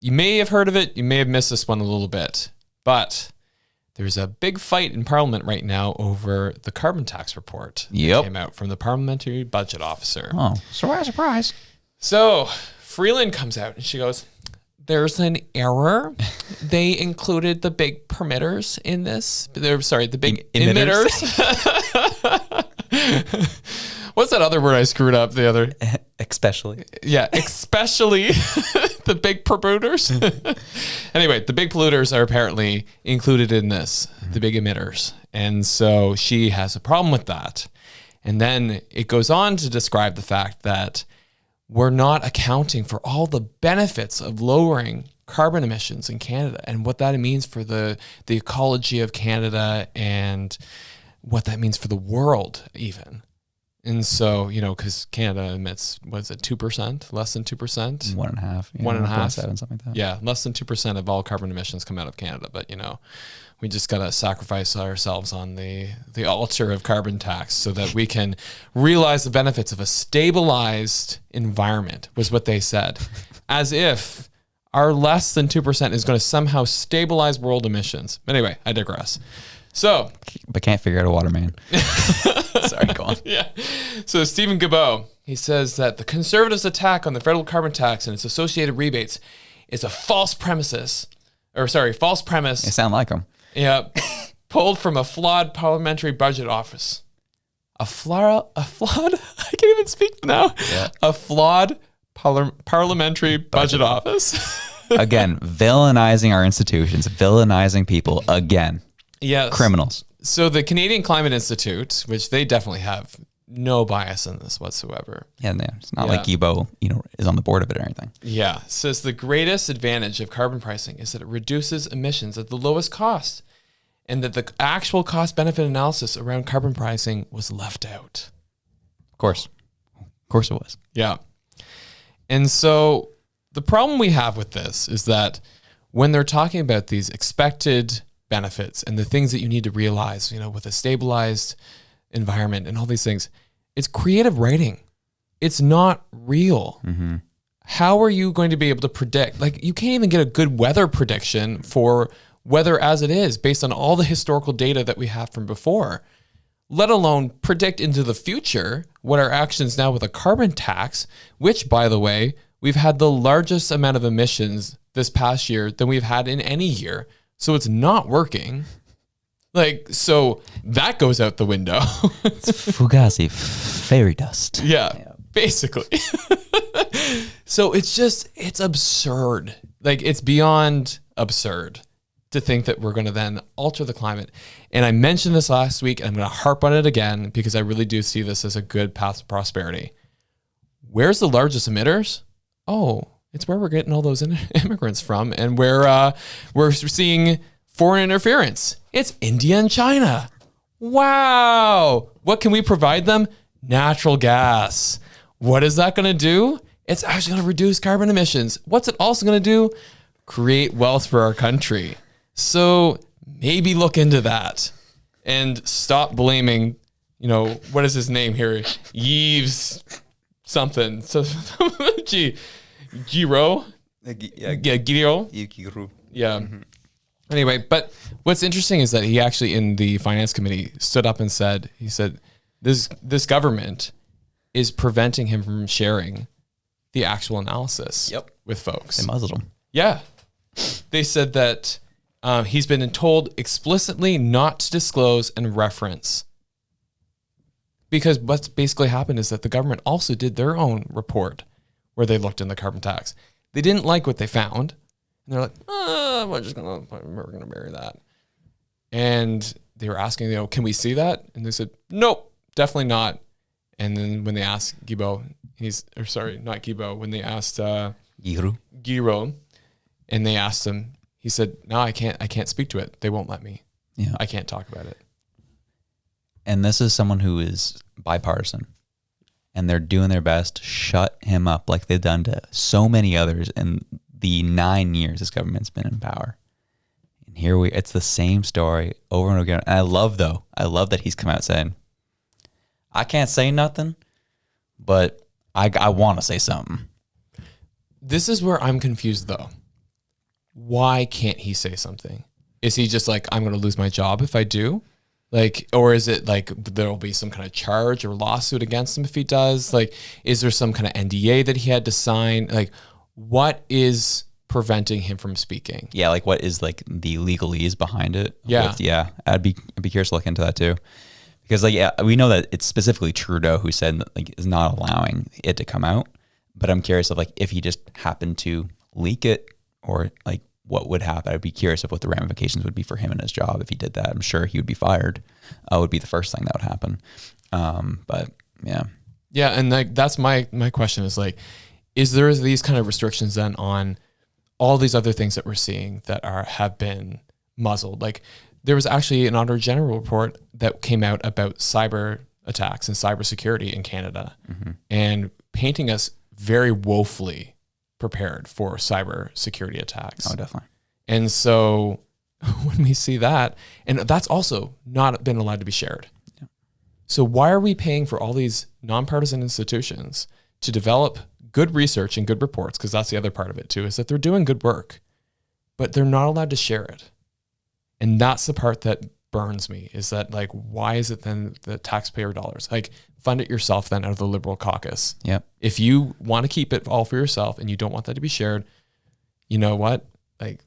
you may have heard of it. You may have missed this one a little bit. But there's a big fight in Parliament right now over the carbon tax report that came out from the Parliamentary Budget Officer. Oh, surprise. So Freeland comes out and she goes, there's an error. They included the big permitters in this. The big emitters. What's that other word I screwed up the other? Especially. Yeah, especially the big polluters. Anyway, the big polluters are apparently included in this, the big emitters. And so she has a problem with that. And then it goes on to describe the fact that we're not accounting for all the benefits of lowering carbon emissions in Canada and what that means for the ecology of Canada and what that means for the world even. And so, because Canada emits, what is it, 2%? Less than 2%? 1.5. 1.5. 7, something like that. Yeah, less than 2% of all carbon emissions come out of Canada. But, we just got to sacrifice ourselves on the altar of carbon tax so that we can realize the benefits of a stabilized environment, was what they said. As if our less than 2% is going to somehow stabilize world emissions. Anyway, I digress. So, but can't figure out a water main. Sorry, go on. Yeah. So Stephen Guilbeault, he says that the Conservatives' attack on the federal carbon tax and its associated rebates is a false premise. They sound like them. Yeah. Pulled from a flawed parliamentary budget office. A flawed? I can't even speak now. Yeah. A flawed parliamentary budget office. Again, villainizing our institutions, villainizing people again. Yes. Criminals. So the Canadian Climate Institute, which they definitely have no bias in this whatsoever. Yeah, it's not like Guilbeault, is on the board of it or anything. Yeah. Says the greatest advantage of carbon pricing is that it reduces emissions at the lowest cost and that the actual cost benefit analysis around carbon pricing was left out. Of course it was. Yeah. And so the problem we have with this is that when they're talking about these expected benefits and the things that you need to realize, with a stabilized environment and all these things, it's creative writing. It's not real. Mm-hmm. How are you going to be able to predict? Like, you can't even get a good weather prediction for weather as it is based on all the historical data that we have from before, let alone predict into the future what our actions now with a carbon tax, which, by the way, we've had the largest amount of emissions this past year than we've had in any year. So it's not working. So that goes out the window. It's Fugazi fairy dust. Yeah. Basically. So it's absurd. It's beyond absurd to think that we're going to then alter the climate. And I mentioned this last week, and I'm going to harp on it again because I really do see this as a good path to prosperity. Where's the largest emitters? Oh, it's where we're getting all those immigrants from, and where we're seeing foreign interference. It's India and China. Wow. What can we provide them? Natural gas. What is that going to do? It's actually going to reduce carbon emissions. What's it also going to do? Create wealth for our country. So maybe look into that and stop blaming, what is his name here? Yves something. So, Giro? Giro? Yeah. Mm-hmm. Anyway, but what's interesting is that he actually in the finance committee stood up and said, this government is preventing him from sharing the actual analysis with folks. They muzzled him. Yeah. They said that he's been told explicitly not to disclose and reference. Because what's basically happened is that the government also did their own report where they looked in the carbon tax. They didn't like what they found. And they're like, we're going to bury that. And they were asking, can we see that? And they said, nope, definitely not. And then when they asked Guilbeault, not Guilbeault, when they asked Giro, and they asked him, he said, no, I can't speak to it. They won't let me. Yeah. I can't talk about it. And this is someone who is bipartisan. And they're doing their best to shut him up like they've done to so many others in the 9 years this government's been in power. And it's the same story over and over again. And I love that he's come out saying, I can't say nothing, but I want to say something. This is where I'm confused, though. why can't he say something? Is he just like, I'm going to lose my job if I do? Like, or is it like there'll be some kind of charge or lawsuit against him if he does? Like, is there some kind of NDA that he had to sign? Like, what is preventing him from speaking? Yeah, like what is like the legalese behind it? Yeah. I'd be curious to look into that too. Because like, yeah, we know that it's specifically Trudeau who said that, like, is not allowing it to come out. But I'm curious of like if he just happened to leak it, or like what would happen. I'd be curious of what the ramifications would be for him and his job if he did that. I'm sure he would be fired. Would be the first thing that would happen. But yeah. Yeah, and like that's my question is like, is there these kind of restrictions then on all these other things that we're seeing that have been muzzled? Like there was actually an Auditor General report that came out about cyber attacks and cybersecurity in Canada, and painting us very woefully prepared for cyber security attacks. Oh, definitely. And so when we see that, and that's also not been allowed to be shared. Yeah. So why are we paying for all these nonpartisan institutions to develop good research and good reports? Because that's the other part of it too, is that they're doing good work, but they're not allowed to share it. And that's the part that burns me, is that like, why is it then the taxpayer dollars? Like, fund it yourself then out of the Liberal caucus. Yep. If you want to keep it all for yourself and you don't want that to be shared, you know what? Like,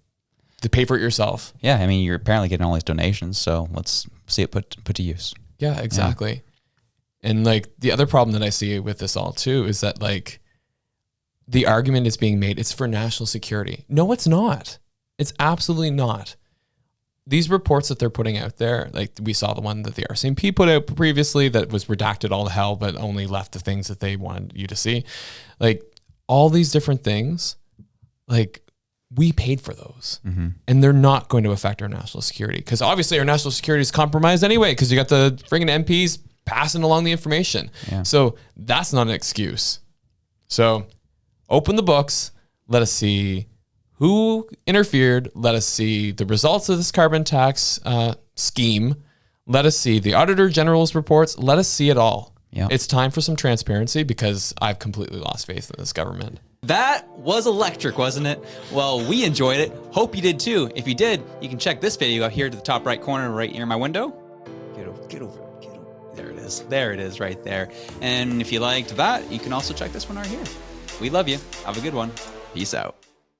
to pay for it yourself. Yeah, I mean, you're apparently getting all these donations, so let's see it put to use. Yeah, exactly. Yeah. And like the other problem that I see with this all too is that like the argument is being made, it's for national security. No, it's not. It's absolutely not. These reports that they're putting out there, like we saw the one that the RCMP put out previously that was redacted all to hell, but only left the things that they wanted you to see. Like all these different things, like we paid for those, and they're not going to affect our national security, because obviously our national security is compromised anyway, because you got the friggin' MPs passing along the information. Yeah. So that's not an excuse. So open the books, let us see who interfered. Let us see the results of this carbon tax scheme. Let us see the Auditor General's reports. Let us see it all. Yeah. It's time for some transparency, because I've completely lost faith in this government. That was electric, wasn't it? Well, we enjoyed it. Hope you did too. If you did, you can check this video out here to the top right corner right near my window. Get over. There it is. There it is right there. And if you liked that, you can also check this one right here. We love you. Have a good one. Peace out.